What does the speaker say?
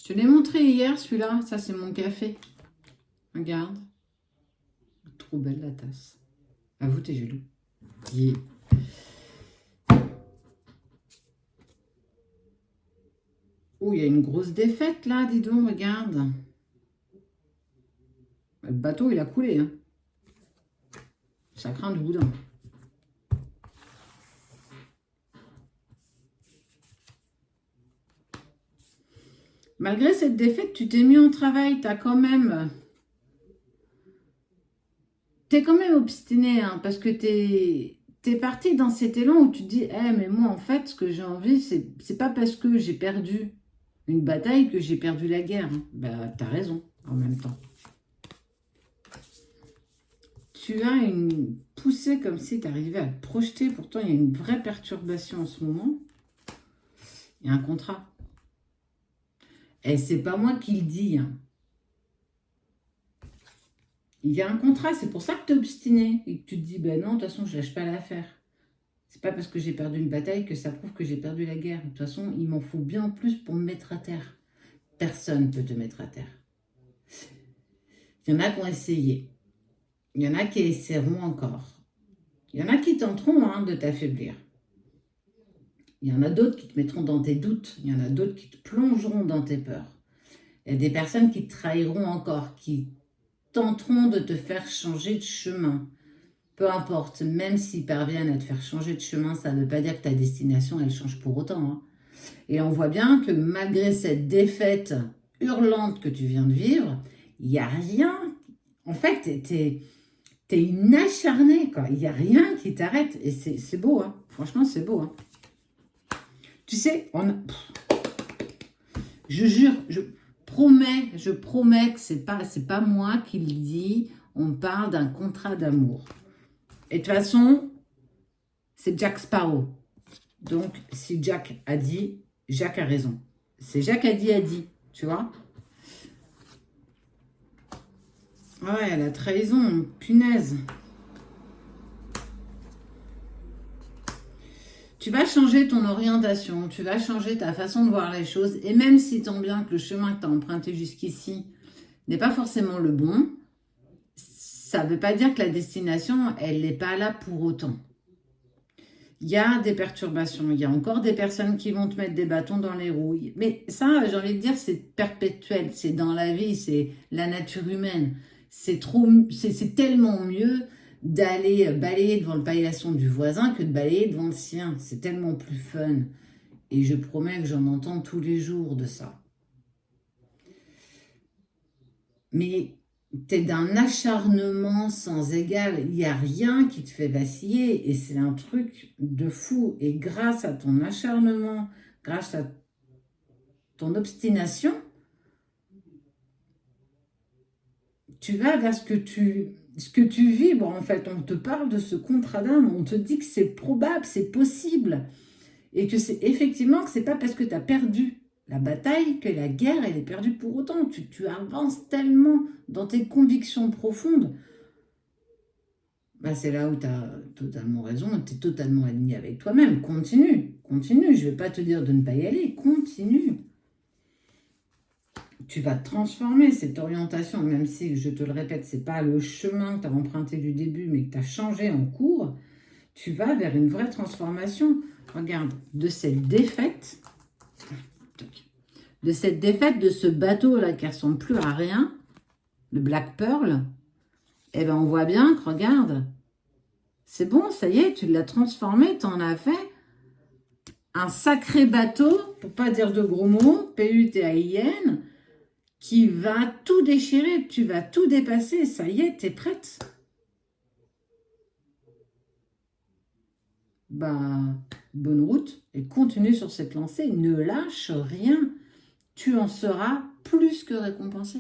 Je te l'ai montré hier, celui-là. Ça, c'est mon café. Regarde. Trop belle la tasse. Avoue, t'es jaloux. Yeah. Oh, il y a une grosse défaite là, dis donc, regarde. Le bateau, il a coulé. Hein. Ça craint du boudin. Malgré cette défaite, tu t'es mis en travail. T'es quand même obstiné, hein, parce que t'es parti dans cet élan où tu te dis, mais moi, en fait, ce que j'ai envie, c'est pas parce que j'ai perdu une bataille que j'ai perdu la guerre. Hein. Bah, t'as raison, en même temps. Tu as une poussée comme si tu arrivais à te projeter. Pourtant, il y a une vraie perturbation en ce moment. Il y a un contrat. Et c'est pas moi qui le dis. Hein. Il y a un contrat. C'est pour ça que tu es obstiné. Et que tu te dis, ben non, de toute façon, je lâche pas l'affaire. C'est pas parce que j'ai perdu une bataille que ça prouve que j'ai perdu la guerre. De toute façon, il m'en faut bien plus pour me mettre à terre. Personne ne peut te mettre à terre. Il y en a qui ont essayé. Il y en a qui essaieront encore. Il y en a qui tenteront de t'affaiblir. Il y en a d'autres qui te mettront dans tes doutes. Il y en a d'autres qui te plongeront dans tes peurs. Il y a des personnes qui te trahiront encore, qui tenteront de te faire changer de chemin. Peu importe, même s'ils parviennent à te faire changer de chemin, ça ne veut pas dire que ta destination, elle change pour autant. Hein. Et on voit bien que malgré cette défaite hurlante que tu viens de vivre, il n'y a rien. En fait, t'es une acharnée, quoi. Il n'y a rien qui t'arrête. Et c'est beau, hein. Franchement, c'est beau, hein. Tu sais, je jure, je promets que c'est pas moi qui le dis. On parle d'un contrat d'amour. Et de toute façon, c'est Jack Sparrow. Donc, si Jack a dit, Jack a raison. C'est Jack a dit, tu vois. Ouais, la trahison, punaise. Tu vas changer ton orientation, tu vas changer ta façon de voir les choses. Et même si tant bien que le chemin que tu as emprunté jusqu'ici n'est pas forcément le bon, ça ne veut pas dire que la destination, elle n'est pas là pour autant. Il y a des perturbations, il y a encore des personnes qui vont te mettre des bâtons dans les roues. Mais ça, j'ai envie de dire, c'est perpétuel, c'est dans la vie, c'est la nature humaine. C'est tellement mieux d'aller balayer devant le paillasson du voisin que de balayer devant le sien. C'est tellement plus fun. Et je promets que j'en entends tous les jours de ça. Mais t'es d'un acharnement sans égal. Il n'y a rien qui te fait vaciller. Et c'est un truc de fou. Et grâce à ton acharnement, grâce à ton obstination, tu vas vers ce que tu vibres, en fait. On te parle de ce contrat d'âme. On te dit que c'est probable, c'est possible. Et que c'est effectivement que c'est pas parce que tu as perdu la bataille que la guerre, elle est perdue pour autant. Tu avances tellement dans tes convictions profondes. Bah, c'est là où tu as totalement raison, tu es totalement aligné avec toi-même. Continue. Je ne vais pas te dire de ne pas y aller. Continue. Tu vas transformer cette orientation, même si, je te le répète, ce n'est pas le chemin que tu as emprunté du début, mais que tu as changé en cours. Tu vas vers une vraie transformation. Regarde, de cette défaite, de ce bateau-là qui ne ressemble plus à rien, le Black Pearl, eh ben on voit bien que, regarde, c'est bon, ça y est, tu l'as transformé, tu en as fait un sacré bateau, pour pas dire de gros mots, P-U-T-A-I-N, qui va tout déchirer, tu vas tout dépasser, ça y est, tu es prête. Bah, bonne route et continue sur cette lancée, ne lâche rien, tu en seras plus que récompensé.